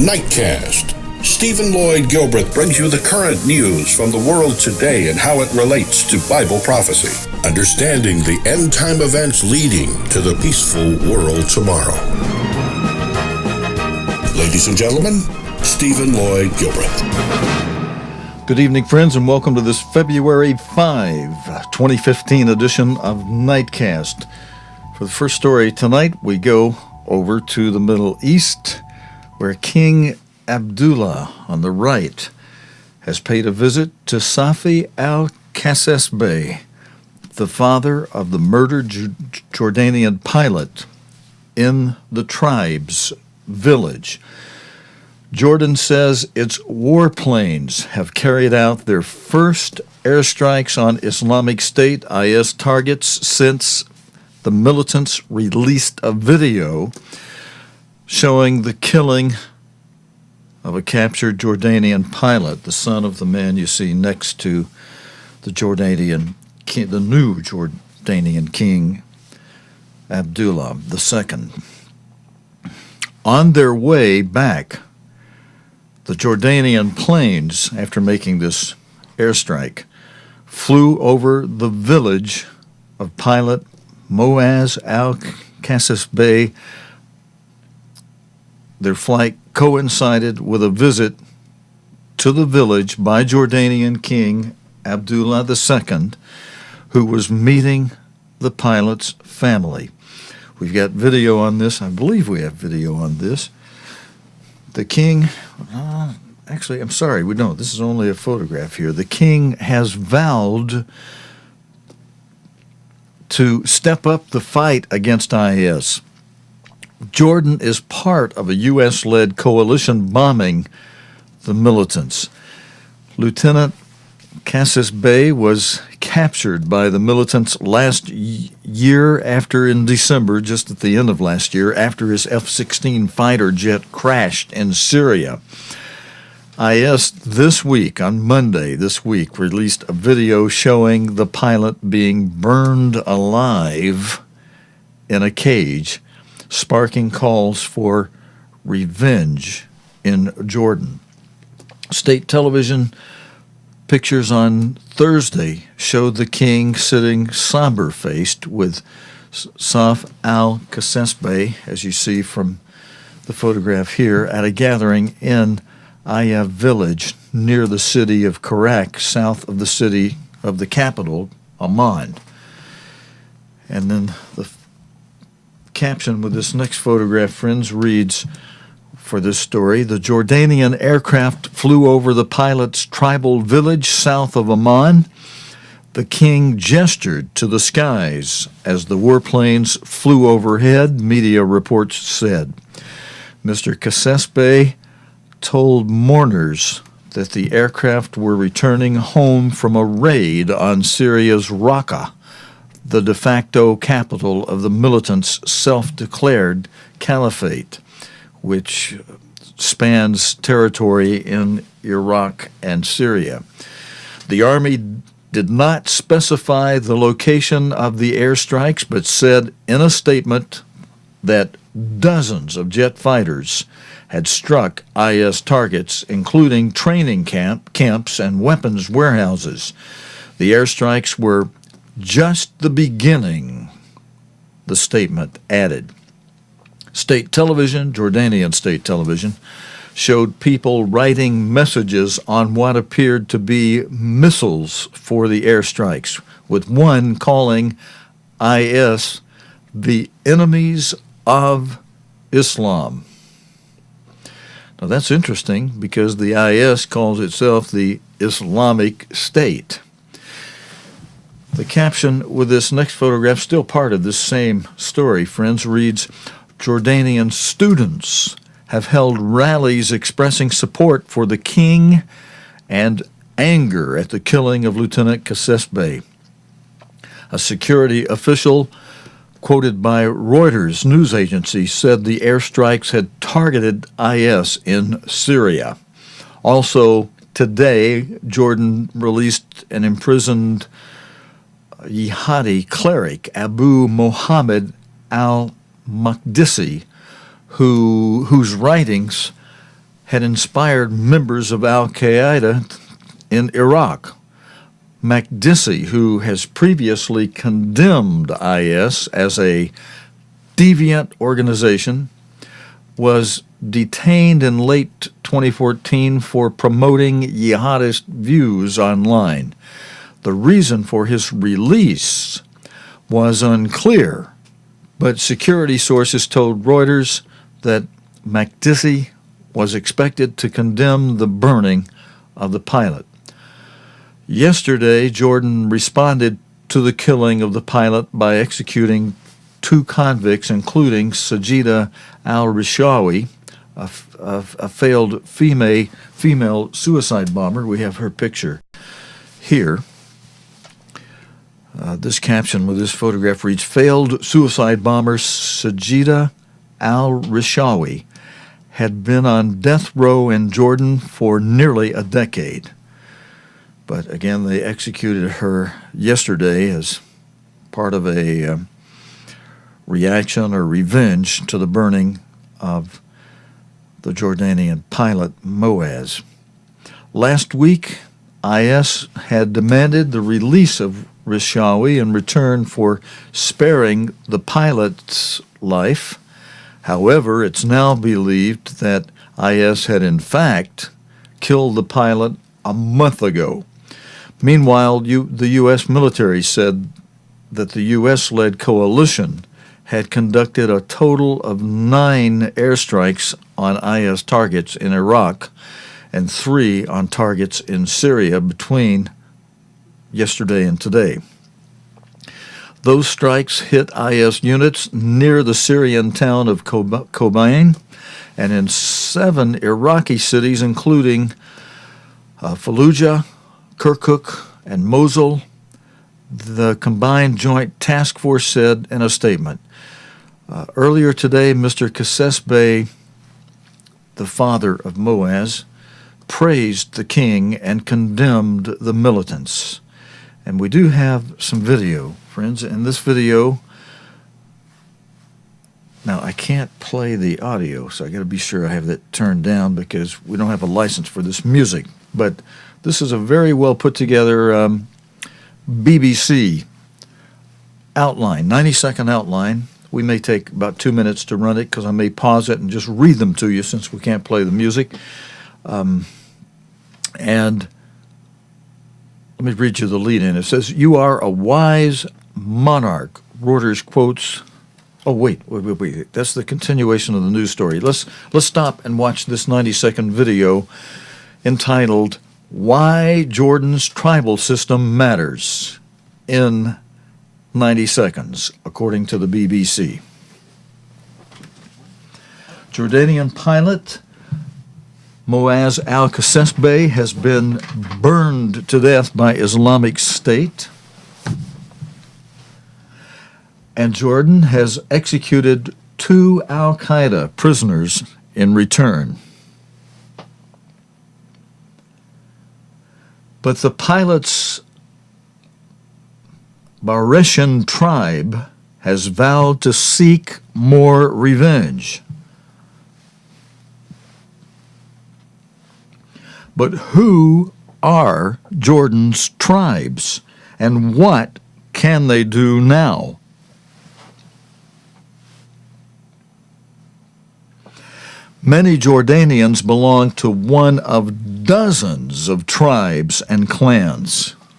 Nightcast. Stephen Lloyd Gilbreth brings you the current news from the world today and how it relates to Bible prophecy. Understanding the end-time events leading to the peaceful world tomorrow. Ladies and gentlemen, Stephen Lloyd Gilbreth. Good evening, friends, and welcome to this February 5, 2015 edition of Nightcast. For the first story tonight, we go over to the Middle East, where King Abdullah on the right has paid a visit to Safi al-Kasesbeh, the father of the murdered Jordanian pilot in the tribe's village. Jordan says its warplanes have carried out their first airstrikes on Islamic State IS targets since the militants released a video showing the killing of a captured Jordanian pilot, the son of the man you see next to the new Jordanian king, Abdullah II. On their way back, the Jordanian planes, after making this airstrike, flew over the village of pilot Moaz al-Kasesbeh. Their flight coincided with a visit to the village by Jordanian King Abdullah II, who was meeting the pilot's family. We've got video on this. I believe we have video on this. The king, actually, I'm sorry, we don't. This is only a photograph here. The king has vowed to step up the fight against IS. Jordan is part of a U.S.-led coalition bombing the militants. Lieutenant Kasesbeh was captured by the militants last year in December, just at the end of last year, after his F-16 fighter jet crashed in Syria. IS this week, on Monday this week, released a video showing the pilot being burned alive in a cage, sparking calls for revenge in Jordan. State television pictures on Thursday showed the king sitting somber-faced with Safi al-Kasesbeh, as you see from the photograph here, at a gathering in Aya village near the city of Karak, south of the city of the capital, Amman. And then the caption with this next photograph, friends, reads for this story: the Jordanian aircraft flew over the pilot's tribal village south of Amman. The king gestured to the skies as the warplanes flew overhead, media reports said. Mr. Kasesbeh told mourners that the aircraft were returning home from a raid on Syria's Raqqa, the de facto capital of the militants' self-declared caliphate, which spans territory in Iraq and Syria. The army did not specify the location of the airstrikes, but said in a statement that dozens of jet fighters had struck IS targets, including training camps and weapons warehouses. The airstrikes were just the beginning, the statement added. State television, Jordanian state television, showed people writing messages on what appeared to be missiles for the airstrikes, with one calling IS the enemies of Islam. Now that's interesting because the IS calls itself the Islamic State. The caption with this next photograph, still part of this same story, friends, reads, Jordanian students have held rallies expressing support for the king and anger at the killing of Lieutenant Kasesbeh. A security official quoted by Reuters news agency said the airstrikes had targeted IS in Syria. Also today, Jordan released an imprisoned jihadi cleric, Abu Mohammed al-Maqdisi, whose writings had inspired members of al-Qaeda in Iraq. Makdisi, who has previously condemned IS as a deviant organization, was detained in late 2014 for promoting jihadist views online. The reason for his release was unclear, but security sources told Reuters that Makdisi was expected to condemn the burning of the pilot. Yesterday, Jordan responded to the killing of the pilot by executing 2 convicts, including Sajida al-Rishawi, a failed female suicide bomber. We have her picture here. This caption with this photograph reads, "Failed suicide bomber Sajida al-Rishawi had been on death row in Jordan for nearly a decade." But again, they executed her yesterday as part of a reaction or revenge to the burning of the Jordanian pilot Moaz. Last week, IS had demanded the release of Rishawi in return for sparing the pilot's life. However, it's now believed that IS had in fact killed the pilot a month ago. Meanwhile, the U.S. military said that the U.S.-led coalition had conducted a total of 9 airstrikes on IS targets in Iraq and 3 on targets in Syria between yesterday and today. Those strikes hit IS units near the Syrian town of Kobane and in 7 Iraqi cities, including Fallujah, Kirkuk, and Mosul, the Combined Joint Task Force said in a statement. Earlier today, Mr. Qassesbey, the father of Moaz, praised the king and condemned the militants. And we do have some video, friends. In this video, now I can't play the audio, so I got to be sure I have that turned down because we don't have a license for this music. But this is a very well put together BBC outline, 90-second outline. We may take about 2 minutes to run it because I may pause it and just read them to you since we can't play the music. And let me read you the lead-in. It says, "You are a wise monarch," Reuters quotes. Oh, wait. That's the continuation of the news story. Let's stop and watch this 90-second video entitled, "Why Jordan's Tribal System Matters," in 90 seconds, according to the BBC. Jordanian pilot Moaz al-Qassesbey has been burned to death by Islamic State, and Jordan has executed 2 al-Qaeda prisoners in return. But the pilot's Laodicean tribe has vowed to seek more revenge. But who are Jordan's tribes, and what can they do now? Many Jordanians belong to one of dozens of tribes and clans.